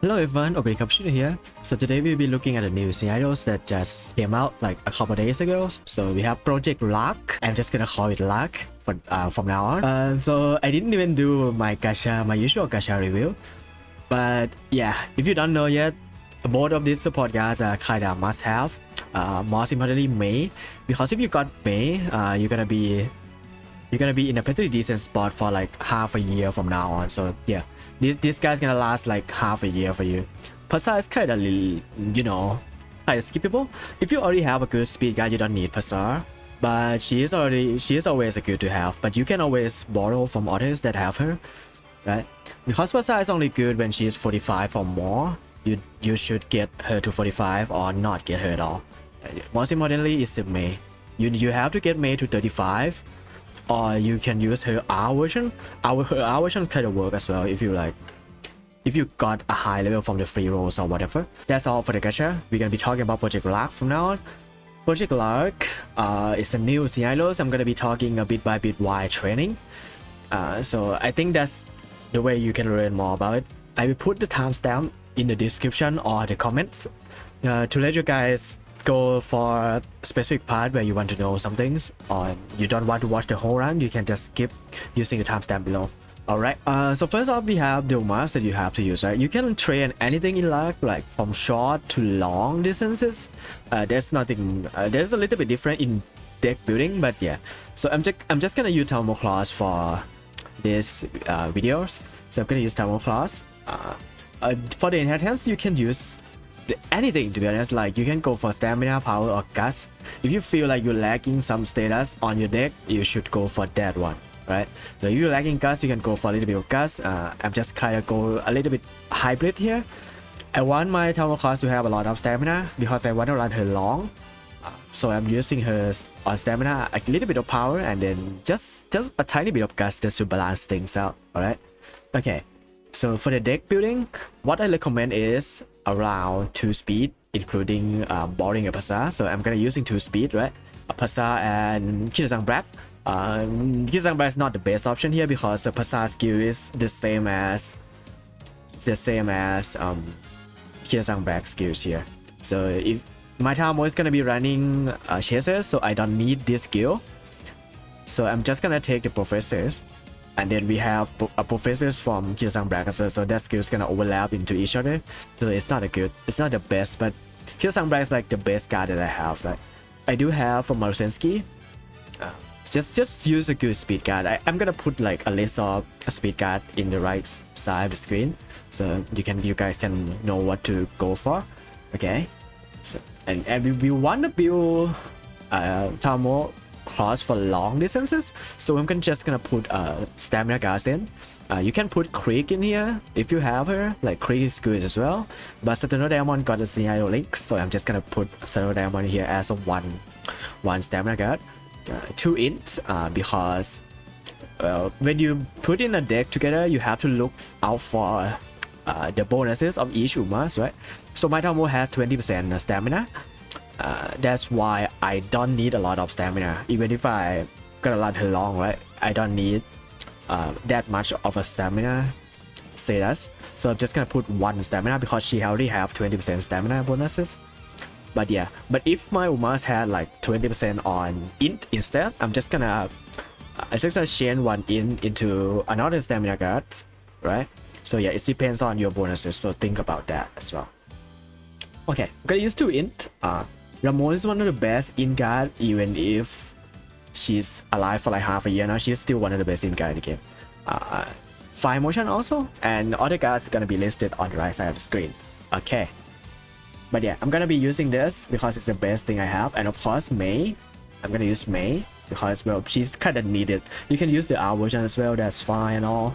Hello everyone, Cappuccino here. So today we'll be looking at the new scenarios that just came out like a couple days ago. So we have Project Luck. I'm just gonna call it Luck from now on. So I didn't even do my usual gacha review. But yeah, if you don't know yet, both of these support guards are kinda must have. Most importantly, May, because if you got May, you're gonna be in a pretty decent spot for like half a year from now on. So yeah, this guy's gonna last like half a year for you. Pasa is kind of, kind of skippable. If you already have a good speed guy, you don't need Pasa. But she is always a good to have. But you can always borrow from others that have her, right? Because Pasa is only good when she is 45 or more. You should get her to 45 or not get her at all. Most importantly is the May. You have to get May to 35. Or you can use her R version. Her R version kind of work as well if you got a high level from the free rolls or whatever. That's all for the gacha. We're gonna be talking about Project Lark from now on. Project Lark is a new scenario, so I'm gonna be talking a bit by bit why training. So I think that's the way you can learn more about it. I will put the timestamp in the description or the comments to let you guys go for a specific part where you want to know some things, or you don't want to watch the whole run, you can just skip using the timestamp below. Alright, so first off we have the Umamusume that you have to use, right? You can train anything in Lark, like from short to long distances. There's nothing, there's a little bit different in deck building, but yeah. So I'm just gonna use Thermal Claws for this videos. So I'm gonna use Thermal Claws. For the inheritance, you can use anything, to be honest. Like you can go for stamina, power, or gust. If you feel like you're lacking some status on your deck, you should go for that one, right? So if you're lacking gust, you can go for a little bit of gust. I'm just kind of go a little bit hybrid here. I want my Tower class to have a lot of stamina because I want to run her long. So I'm using her on stamina, a little bit of power, and then just a tiny bit of gust just to balance things out. All right. Okay. So for the deck building, what I recommend is around 2 speed, including borrowing a Pasa. So I'm gonna using 2 speed, right? A Pasa and Kisang Brat. Kisang Brat is not the best option here because the Pasa skill is the same as Kisang Brat skills here. So if my Tamo is gonna be running chasers, so I don't need this skill. So I'm just gonna take the professors. And then we have professors from Kisang Brat as well, so that skill is gonna overlap into each other. So it's not the best, but Kisang Brat is like the best card that I have. Like I do have from Marusensky. Just use a good speed card. I'm gonna put like a list of a speed card in the right side of the screen, so you guys can know what to go for. Okay, so and we want to build Tamo claws for long distances, so I'm just gonna put stamina guards in. You can put Creek in here if you have her. Like Creek is good as well, but Saturno Diamond got a scenario link, so I'm just gonna put Saturno Diamond here as a one stamina guard. 2 int because when you put in a deck together, you have to look out for the bonuses of each Umas, right? So my Tamo has 20% stamina. That's why I don't need a lot of stamina. Even if I gonna run her long, right? I don't need that much of a stamina status. So I'm just gonna put 1 stamina because she already have 20% stamina bonuses. But yeah, but if my Umas had like 20% on int instead, I'm just gonna change 1 int into another stamina guard, right? So yeah, it depends on your bonuses. So think about that as well. Okay, I'm gonna use 2 int. Ramon is one of the best in guard, even if she's alive for like half a year now. She's still one of the best in guard in the game. Fire motion also, and other guards are gonna be listed on the right side of the screen. Okay, but yeah, I'm gonna be using this because it's the best thing I have, and of course May. I'm gonna use May because, well, she's kind of needed. You can use the R version as well. That's fine and all.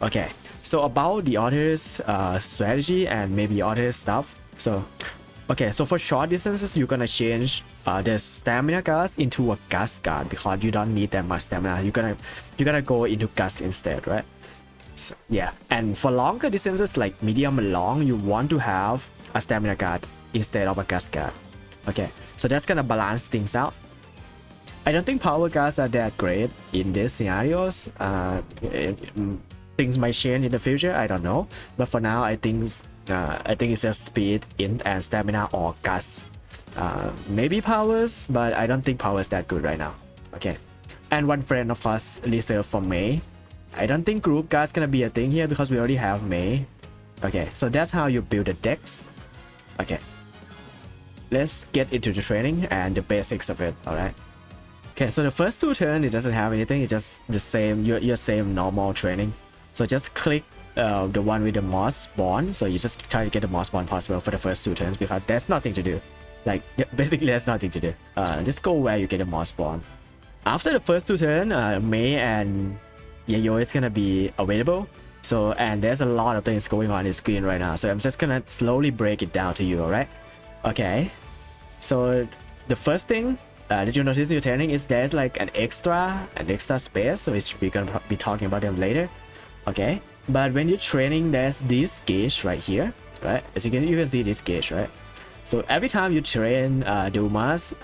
Okay, so about the others strategy and maybe other stuff. So okay, so for short distances, you're gonna change the stamina guards into a gust guard because you don't need that much stamina. You're gonna go into gust instead, right? So, yeah, and for longer distances like medium and long, you want to have a stamina guard instead of a gust guard. Okay, so that's gonna balance things out. I don't think power guards are that great in these scenarios. Things might change in the future, I don't know, but for now I think I think it's just speed, int, and stamina or gas. Maybe powers, but I don't think power is that good right now. Okay. And one friend of us reserved for May. I don't think group gas gonna be a thing here because we already have May. Okay, so that's how you build the decks. Okay. Let's get into the training and the basics of it, alright? Okay, so the first 2 turns, it doesn't have anything, it's just the same, your same normal training. So just click the one with the moss bond, so you just try to get the moss bond possible for the first 2 turns because there's nothing to do. Like, basically there's nothing to do. Just go where you get the moss bond. After the first 2 turns, May and Yayo is gonna be available. So, and there's a lot of things going on the screen right now, so I'm just gonna slowly break it down to you, alright? Okay, so the first thing that you notice in your training is there's like an extra space, so we're gonna be talking about them later. Okay, but when you're training, there's this gauge right here, right? As you can see this gauge, right? So every time you train the Umas,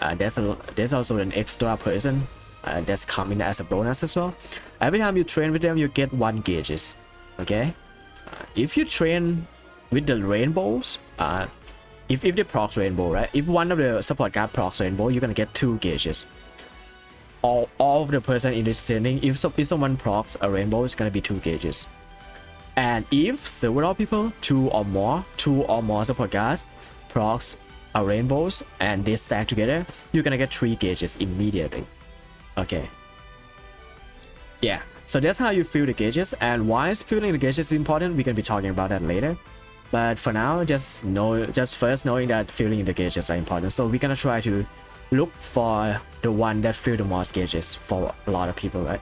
there's also an extra person that's coming as a bonus as well. Every time you train with them, you get 1 gauges. Okay, if you train with the rainbows, if they procs rainbow, right? If one of the support guard procs rainbow, you're gonna get 2 gauges. All of the person in this training, if someone procs a rainbow, it's gonna be 2 gauges. And if several people, 2 or more support guards procs a rainbows and they stack together, you're gonna get 3 gauges immediately. Okay. Yeah. So that's how you fill the gauges, and why is filling the gauges important, we're gonna be talking about that later. But for now, just first knowing that filling the gauges are important. So we're gonna try to look for the one that fill the most gauges for a lot of people, right?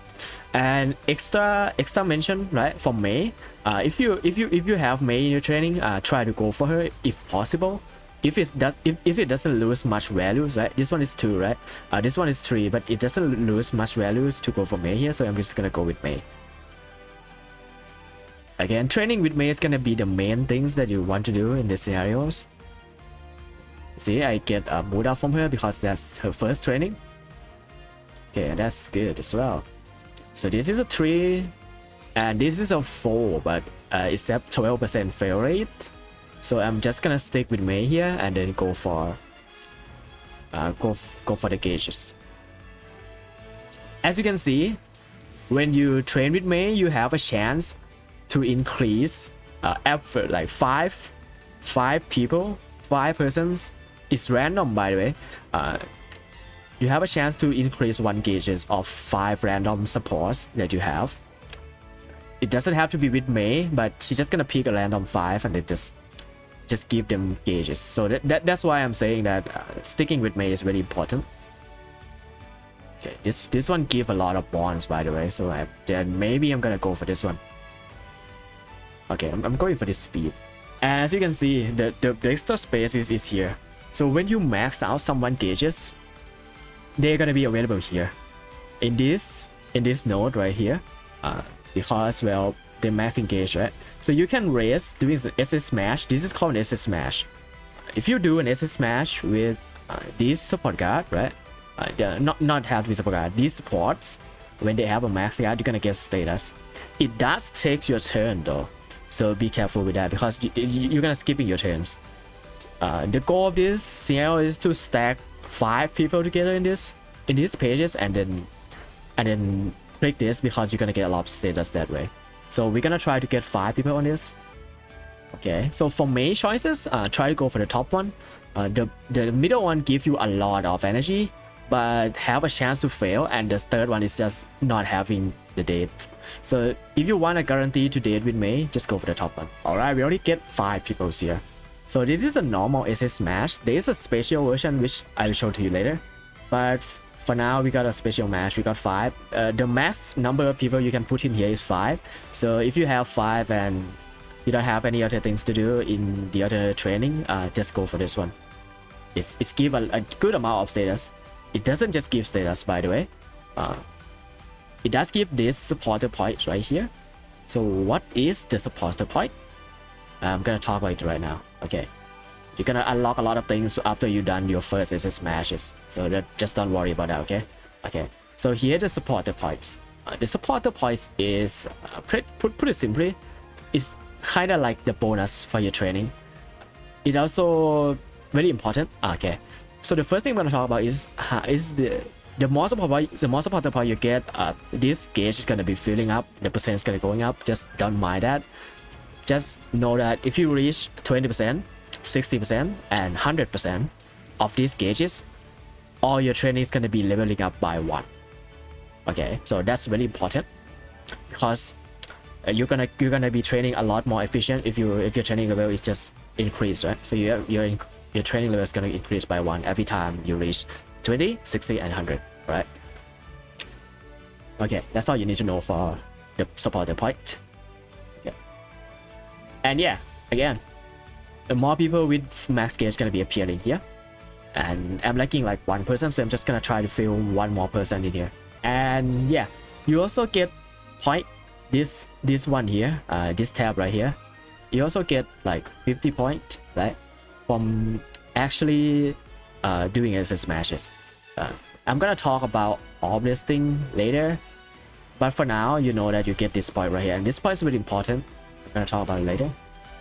And extra mention, right, for May. If you have May in your training, try to go for her if possible. If it doesn't lose much values, right? This one is 2, right? This one is 3, but it doesn't lose much values to go for May here, so I'm just gonna go with May. Again, training with May is gonna be the main things that you want to do in the scenarios. See, I get a Muda from her because that's her first training. Okay, that's good as well. So this is a 3, and this is a 4, but it's at 12% fail rate. So I'm just gonna stick with May here and then go for the gauges. As you can see, when you train with May, you have a chance to increase effort, like 5 persons. It's random, by the way. You have a chance to increase 1 gauges of 5 random supports that you have. It doesn't have to be with May, but she's just gonna pick a random 5 and then just give them gauges. So that's why I'm saying that sticking with May is very important. Okay, this one give a lot of bonds, by the way, so then maybe I'm gonna go for this one. Okay, I'm going for this speed. As you can see, the extra space is here. So when you max out someone gauges, they're gonna be available here in this node right here, because, well, they max engage, right? So you can raise doing the SS smash. This is called an SS smash. If you do an SS smash with this support guard, right? Not have to be support guard. These supports, when they have a max guard, you're gonna get status. It does take your turn though, so be careful with that because you're gonna skipping your turns. The goal of this scenario is to stack 5 people together in these pages and then click this because you're gonna get a lot of status that way. So we're gonna try to get 5 people on this. Okay, so for May choices, try to go for the top one. The middle one gives you a lot of energy, but have a chance to fail, and the third one is just not having the date. So if you want a guarantee to date with May, just go for the top one. Alright, we already get 5 people here. So this is a normal SS Smash. There is a special version which I will show to you later. But for now, we got a special match. We got 5. The max number of people you can put in here is 5. So if you have 5 and you don't have any other things to do in the other training, just go for this one. It's give a good amount of status. It doesn't just give status, by the way. It does give this supporter point right here. So what is the supporter point? I'm gonna talk about it right now. Okay, you're gonna unlock a lot of things after you've done your first SS smashes, so just don't worry about that. Okay, so here the supporter points. The supporter points is pretty simply, it's kind of like the bonus for your training. It also very important. Okay, so the first thing I'm gonna talk about is the more support point you get. This gauge is gonna be filling up. The percent is gonna going up. Just don't mind that. Just know that if you reach 20%, 60%, and 100% of these gauges, all your training is gonna be leveling up by 1. Okay, so that's very important because you're gonna be training a lot more efficient if your training level is just increased, right? So your training level is gonna increase by 1 every time you reach 20, 60, and 100, right? Okay, that's all you need to know for the supporter point. Okay. And yeah, again, the more people with max gauge gonna be appearing here, and I'm lacking like 1 person, so I'm just gonna try to fill 1 more person in here. And yeah, you also get point this one here, this tab right here. You also get like 50 points, right, from actually doing SS matches. I'm gonna talk about all this thing later, but for now you know that you get this point right here, and this point is really important. I'm gonna talk about it later.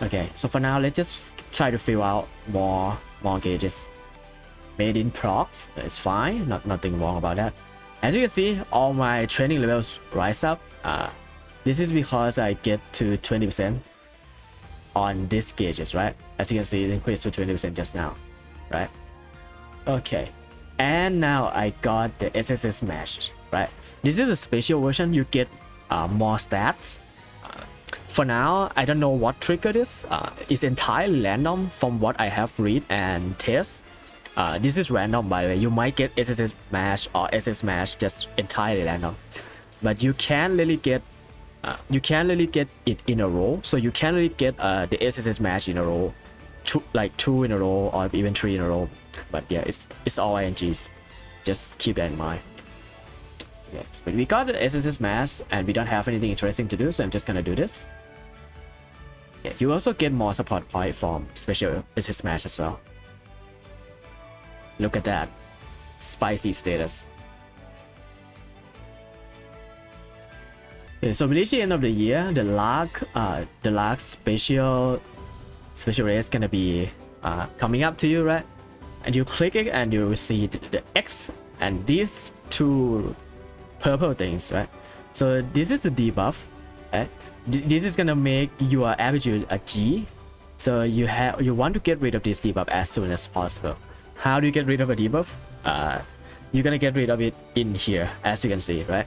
Okay, so for now let's just try to fill out more gauges. Made in procs, it's fine, nothing wrong about that. As you can see, all my training levels rise up. This is because I get to 20% on these gauges, right? As you can see, it increased to 20% just now, right? Okay, and now I got the SSS match, right? This is a special version. You get more stats. For now, I don't know what triggered this. It's entirely random from what I have read and test. This is random, by the way. You might get SSS match or SS match just entirely random, but you can't really get it in a row. So you can't really get the SSS match in a row, two in a row or even 3 in a row. But yeah, it's all INGs. Just keep that in mind. Yes, but we got the SSS match and we don't have anything interesting to do, so I'm just gonna do this. Yeah, you also get more support point from special SSS match as well. Look at that spicy status. Okay, so we reach the end of the year. The lark special race gonna be coming up to you, right? And you click it and you will see the X and these 2 purple things, right? So this is the debuff, right? This is gonna make your attitude a G. So you want to get rid of this debuff as soon as possible. How do you get rid of a debuff? You're gonna get rid of it in here, as you can see, right?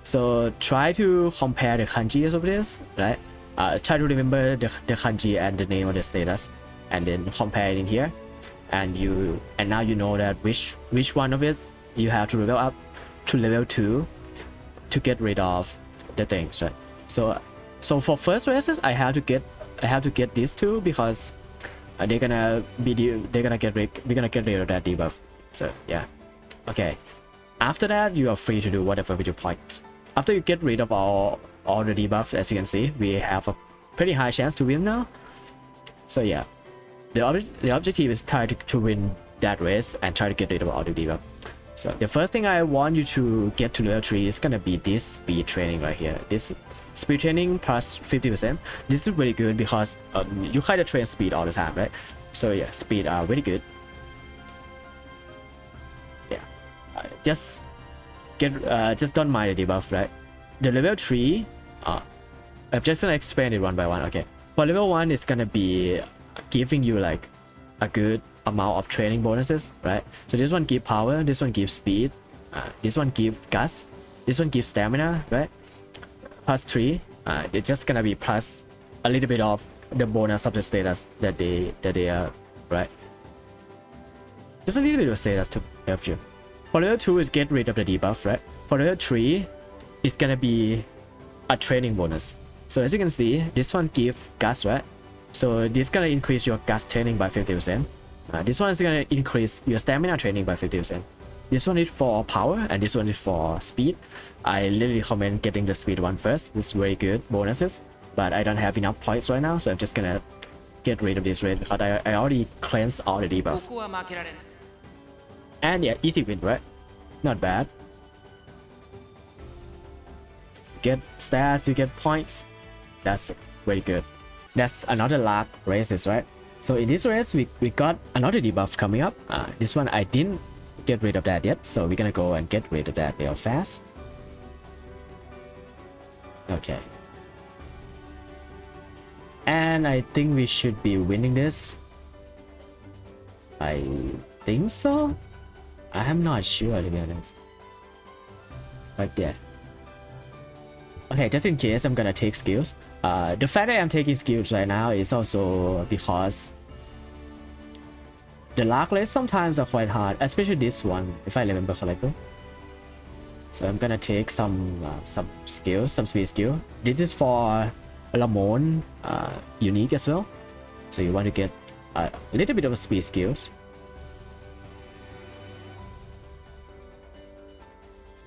So try to compare the kanjis of this, right? Try to remember the kanji and the name of the status, and then compare it in here. And now you know that which one of it you have to level up to level 2 to get rid of the things, right? So for first races, I have to get these 2 because we're gonna get rid of that debuff. So yeah, okay. After that, you are free to do whatever with your points. After you get rid of all the debuffs, as you can see, we have a pretty high chance to win now. So yeah, the objective is try to win that race and try to get rid of all the debuff. So the first thing I want you to get to level 3 is gonna be this speed training right here. This speed training plus 50%. This is really good because you kind of train speed all the time, right? So yeah, speed are very good. Yeah, just don't mind the debuff, right? The level 3, I'm just gonna explain it one by one. Okay, for level 1, it's gonna be giving you like a good amount of training bonuses, right? So this one gives power, this one gives speed, this one gives gas, this one gives stamina, right? Plus 3, it's just gonna be plus a little bit of the bonus of the status that they are, right? Just a little bit of status to help you. For level 2 is get rid of the debuff, right? For level 3, it's gonna be a training bonus. So as you can see, this one gives gas, right? So this is gonna increase your gas training by 50%. This one is gonna increase your stamina training by 50%. This one is for power and this one is for speed. I really recommend getting the speed one first. This is very good bonuses, but I don't have enough points right now, so I'm just gonna get rid of this raid because I already cleansed all the debuff. And yeah, easy win, right? Not bad. Get stats, you get points. That's very good. that's another lag races, right? So in this race, we got another debuff coming up. This one I didn't get rid of that yet, so we're gonna go and get rid of that real fast. Okay. And I think we should be winning this. I think so. I am not sure, to be honest. But yeah. Okay, just in case, I'm gonna take skills. The fact that I'm taking skills right now is also because the lag race sometimes are quite hard, especially this one, if I remember correctly. So I'm gonna take some skills, some speed skill. This is for Lamone unique as well. So you want to get a little bit of speed skills.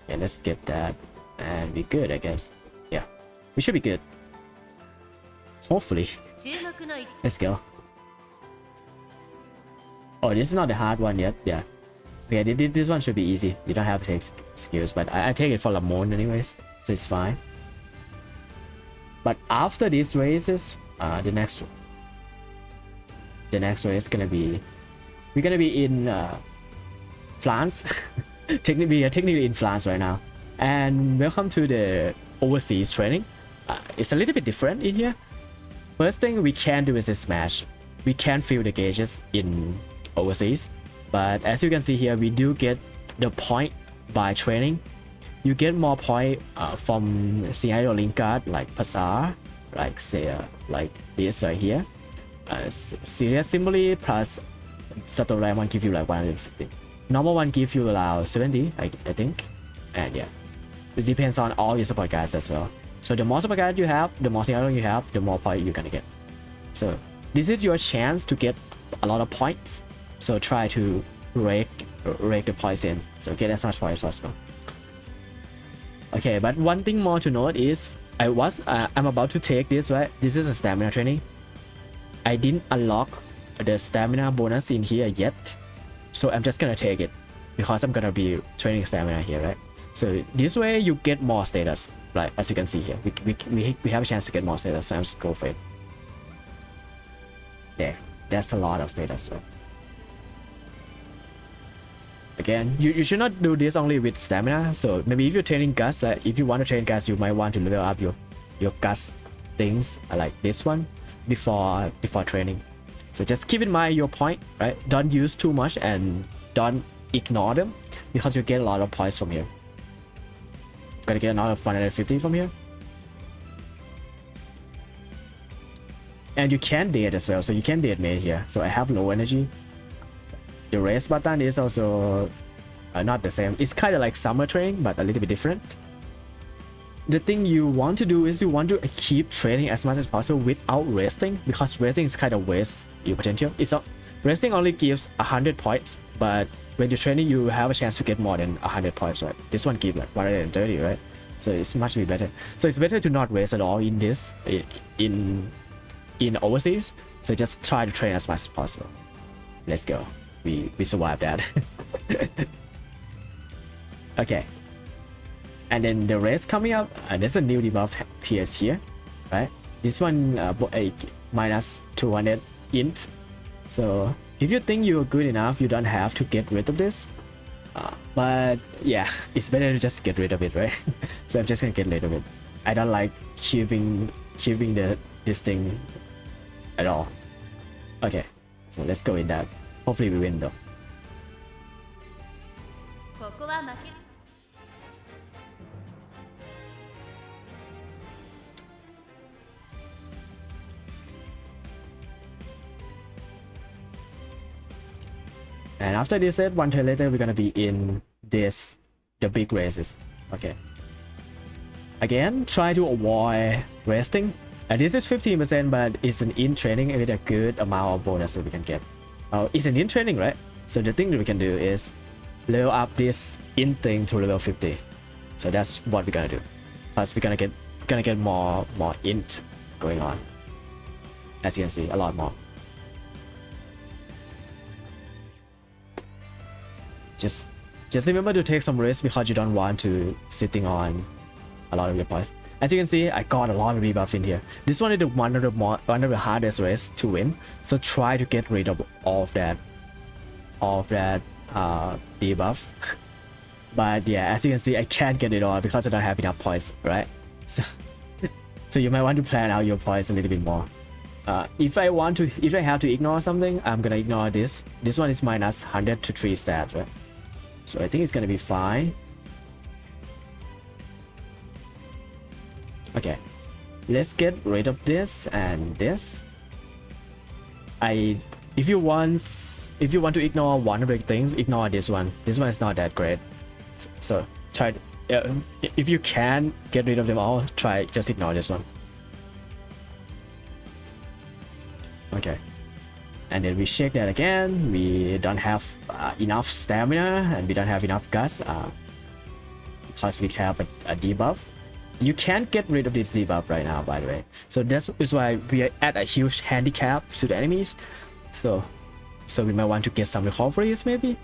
Yeah, let's get that and be good, I guess. Yeah, we should be good. Hopefully. Let's go. Oh, this is not the hard one yet. Yeah. Okay, this one should be easy. You don't have to take skills, but I take it for Lamone anyways, so it's fine. But after these races, the next race is gonna be, we're gonna be in France. Technically in France right now. And welcome to the overseas training. It's a little bit different in here. First thing we can do is this smash. We can fill the gauges in overseas, but as you can see here, we do get the point by training. You get more point from scenario link card like Pasar, like say like this right here. Serious Symbol plus Satoran one give you like 150. Normal one give you around 70, I think. And yeah, it depends on all your support guys as well. So the more support guys you have, the more scenario you have, the more point you're gonna get. So this is your chance to get a lot of points. So try to rake the points in. So get as much points as possible. Okay, but one thing more to note is I'm about to take this, right? This is a stamina training. I didn't unlock the stamina bonus in here yet, so I'm just gonna take it because I'm gonna be training stamina here, right? So this way you get more status, right? As you can see here, we have a chance to get more status, so I'm just go for it. There, that's a lot of status, right? Again, you should not do this only with stamina. So maybe if you're training guts, if you want to train guts, you might want to level up your guts things like this one before training. So just keep in mind your point, right? Don't use too much and don't ignore them because you get a lot of points from here. Gonna get another 150 from here. And you can date as well, so you can date mate here. So I have low energy. The race button is also not the same. It's kind of like summer training, but a little bit different. The thing you want to do is you want to keep training as much as possible without resting, because resting is kind of waste your potential. It's not, resting only gives 100 points, but when you're training, you have a chance to get more than 100 points, right? This one gives like 130, right? So it's much better. So it's better to not rest at all in this, in overseas. So just try to train as much as possible. Let's go. We survived that. Okay. And then the race coming up, there's a new debuff appears here, right? This one minus 200 int. So if you think you're good enough, you don't have to get rid of this. But yeah, it's better to just get rid of it, right? So I'm just gonna get rid of it. I don't like keeping this thing at all. Okay, so let's go with that. Hopefully we win though. And after this set, one turn later, we're gonna be in the big races. Okay. Again, try to avoid resting. And this is 15%, but it's an in training with a good amount of bonus that we can get. It's an in training, right? So the thing that we can do is level up this in thing to level 50. So that's what we're gonna do. Plus, we're gonna get more int going on. As you can see, a lot more. Just remember to take some risk because you don't want to sitting on a lot of your points. As you can see, I got a lot of debuff in here. This one is one of the hardest race to win. So try to get rid of all of that debuff. But yeah, as you can see, I can't get it all because I don't have enough points, right? So you might want to plan out your points a little bit more. If I have to ignore something, I'm gonna ignore this. This one is minus 100 to 3 stats, right? So I think it's gonna be fine. Okay, let's get rid of this and this. If you want to ignore one of the things, ignore this one. This one is not that great. So try. If you can get rid of them all, try just ignore this one. Okay, and then we check that again. We don't have enough stamina and we don't have enough guts because we have a debuff. You can't get rid of this debuff right now, by the way. So that's why we are at a huge handicap to the enemies. So we might want to get some recoveries maybe.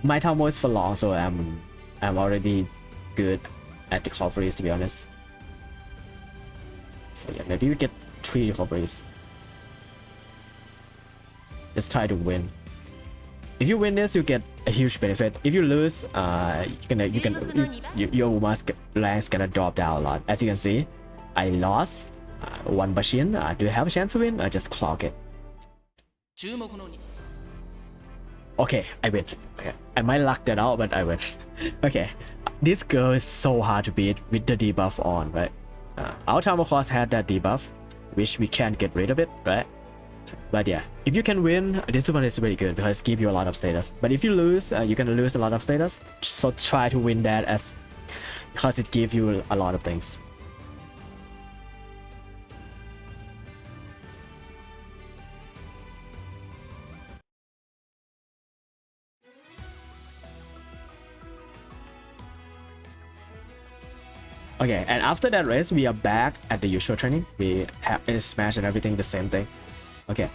My time was for long, so I'm already good at recoveries, to be honest. So yeah, maybe we get 3 recoveries. Let's try to win. If you win this, you get a huge benefit. If you lose, your Uma's ranks gonna drop down a lot. As you can see, I lost 1 machine. Do you have a chance to win? Just clock it. Okay, I win. Okay. I might luck that out, but I win. Okay, this girl is so hard to beat with the debuff on, right? Our time of course had that debuff, which we can't get rid of it, right? But yeah, if you can win, this one is really good because it gives you a lot of status. But if you lose, you're gonna lose a lot of status. So try to win that because it gives you a lot of things. Okay, and after that race, we are back at the usual training. We have smash and everything, the same thing. Okay,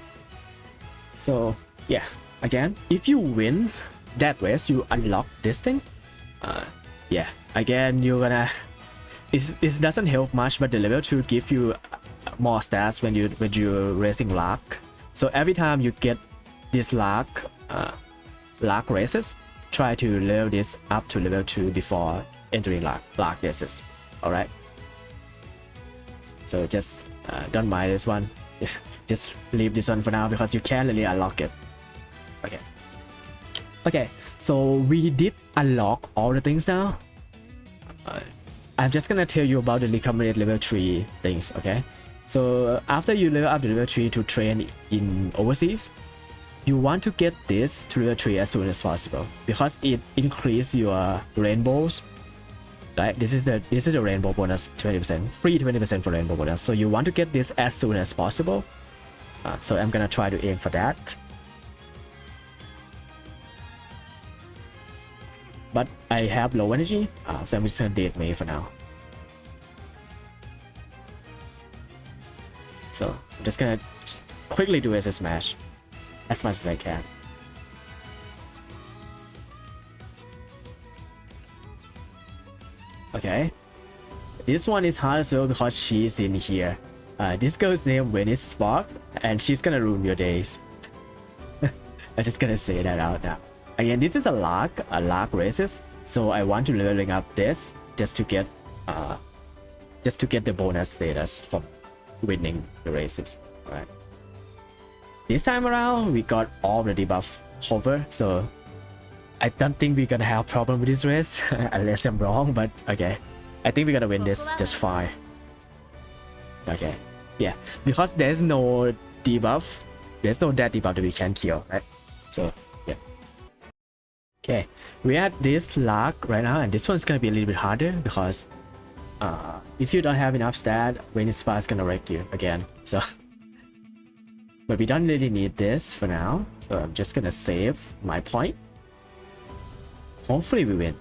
so yeah, again, if you win that race, you unlock this thing. Yeah, again, you're gonna. It doesn't help much, but the level 2 give you more stats when you're racing luck. So every time you get this luck races, try to level this up to level 2 before entering luck races. All right. So just don't mind this one. Just leave this one for now because you can't really unlock it. Okay. Okay. So we did unlock all the things now. I'm just gonna tell you about the recommended level 3 things. Okay. So after you level up to level 3 to train in overseas, you want to get this to level 3 as soon as possible because it increases your rainbows. Right, this is a rainbow bonus 20%, free 20% for rainbow bonus. So you want to get this as soon as possible. So I'm gonna try to aim for that. But I have low energy, so I'm just gonna delete me for now. So I'm just gonna quickly do SS smash as much as I can. Okay, this one is hard as well because she's in here. This girl's name is Spark, and she's gonna ruin your days. I'm just gonna say that out now. Again, this is a luck races, so I want to leveling up this just to get the bonus status from winning the races. All right. This time around, we got all the debuff cover, so I don't think we're gonna have a problem with this race unless I'm wrong, but okay. I think we're gonna win this just fine. Okay, yeah, because there's no debuff, there's no that debuff that we can kill, right? So yeah. Okay, we at this luck right now, and this one's gonna be a little bit harder because if you don't have enough stat, Rainy Spa is gonna wreck you again. So, but we don't really need this for now, so I'm just gonna save my point. Hopefully we win.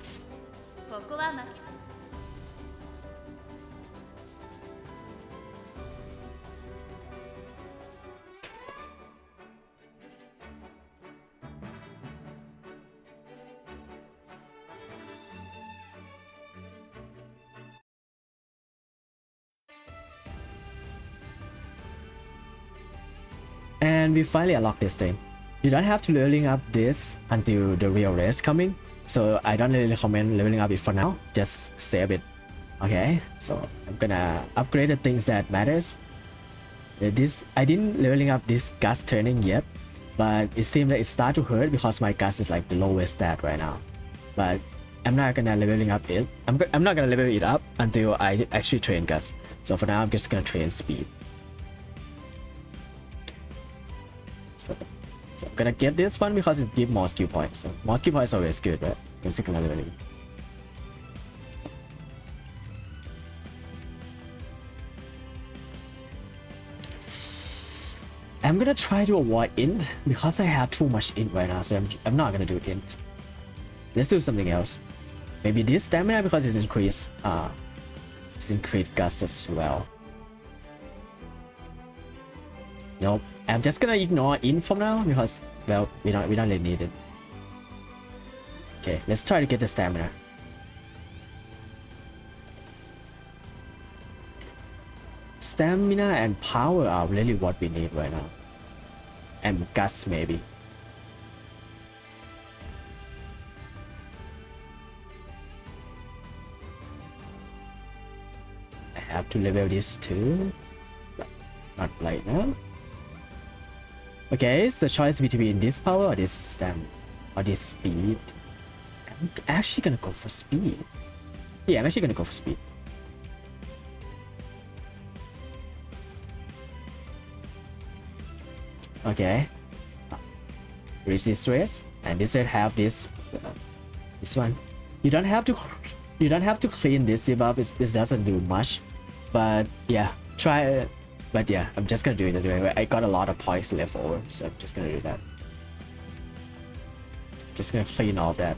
And we finally unlock this thing. You don't have to leveling up this until the real race coming, so I don't really recommend leveling up it for now. Just save it. Okay, so I'm gonna upgrade the things that matters. This I didn't leveling up this gas training yet, but it seems that it start to hurt because my gas is like the lowest stat right now. But I'm not gonna leveling up it. I'm not gonna level it up until I actually train gas. So for now, I'm just gonna train speed. So I'm gonna get this one because it gives more skill points. So more skill points is always good, right? I'm just gonna level it. I'm gonna try to avoid int because I have too much int right now, so I'm not gonna do int. Let's do something else. Maybe this stamina because it's increased gust as well. Nope. I'm just gonna ignore int from now because, well, we don't really need it. Okay, let's try to get the stamina. Stamina and power are really what we need right now. And gas maybe. I have to level this too. Not right now. Okay, it's the choice between this power or this stamina or this speed. I'm actually gonna go for speed. Yeah, I'm actually gonna go for speed. Okay, reach this race, and this will have this one. You don't have to clean this debuff. This doesn't do much, but yeah, try it. But yeah, I'm just gonna do it anyway. I got a lot of points left over, so I'm just gonna do that. Just gonna clean all of that.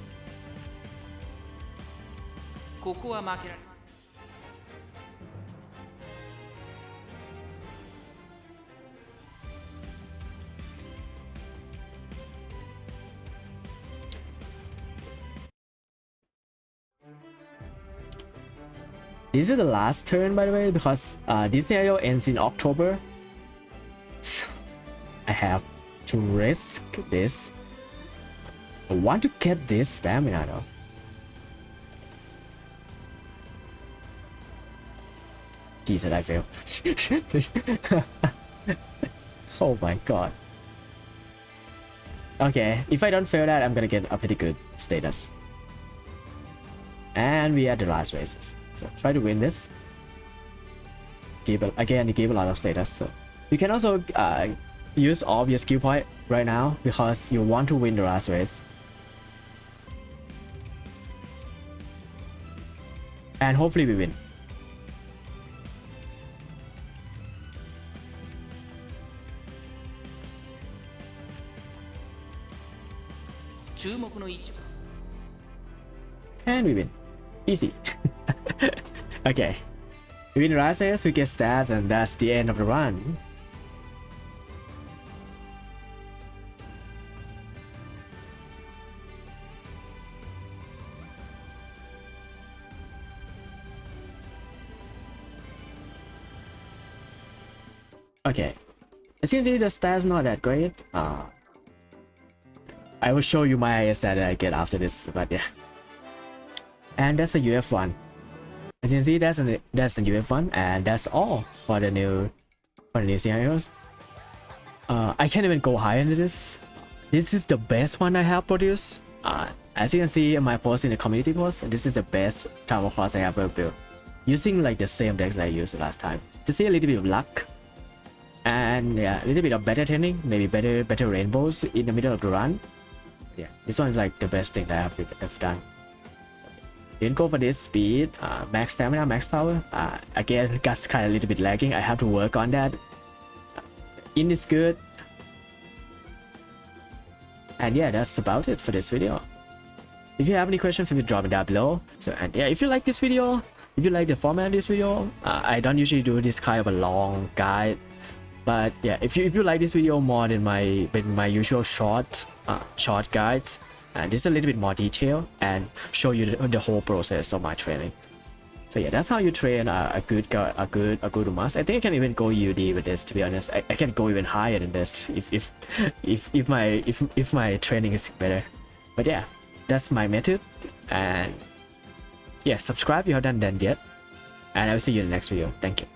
This is the last turn, by the way, because this scenario ends in October. So I have to risk this. I want to get this stamina though. Jesus, I failed. Oh my god. Okay, if I don't fail that, I'm gonna get a pretty good status. And we are the last races. So try to win this. Again, it gave a lot of status. So you can also use all of your skill point right now because you want to win the last race. And hopefully we win. And we win. Easy. Okay. We win races, we get stats, and that's the end of the run. Okay. Essentially the stats not that great. I will show you my stat that I get after this, but yeah. And that's a UF1. As you can see, that's a UF1, and that's all for the new scenarios. I can't even go higher than this. This is the best one I have produced. As you can see in my post in the community post, this is the best tower class I have ever built, using like the same decks I used last time. To see a little bit of luck, and yeah, a little bit of better training, maybe better rainbows in the middle of the run. Yeah, this one is like the best thing that I have done. Didn't go for this speed, max stamina, max power. Again, gas kind of a little bit lagging. I have to work on that. In is good. And yeah, that's about it for this video. If you have any questions, feel free to drop it down below. So, and yeah, if you like this video, if you like the format of this video, I don't usually do this kind of a long guide. But yeah, if you like this video more than my usual short guides, and this is a little bit more detailed and show you the whole process of my training. So yeah, that's how you train a good Umas. I think I can even go UD with this. To be honest, I can go even higher than this if my training is better. But yeah, that's my method. And yeah, subscribe if you haven't done that yet. And I will see you in the next video. Thank you.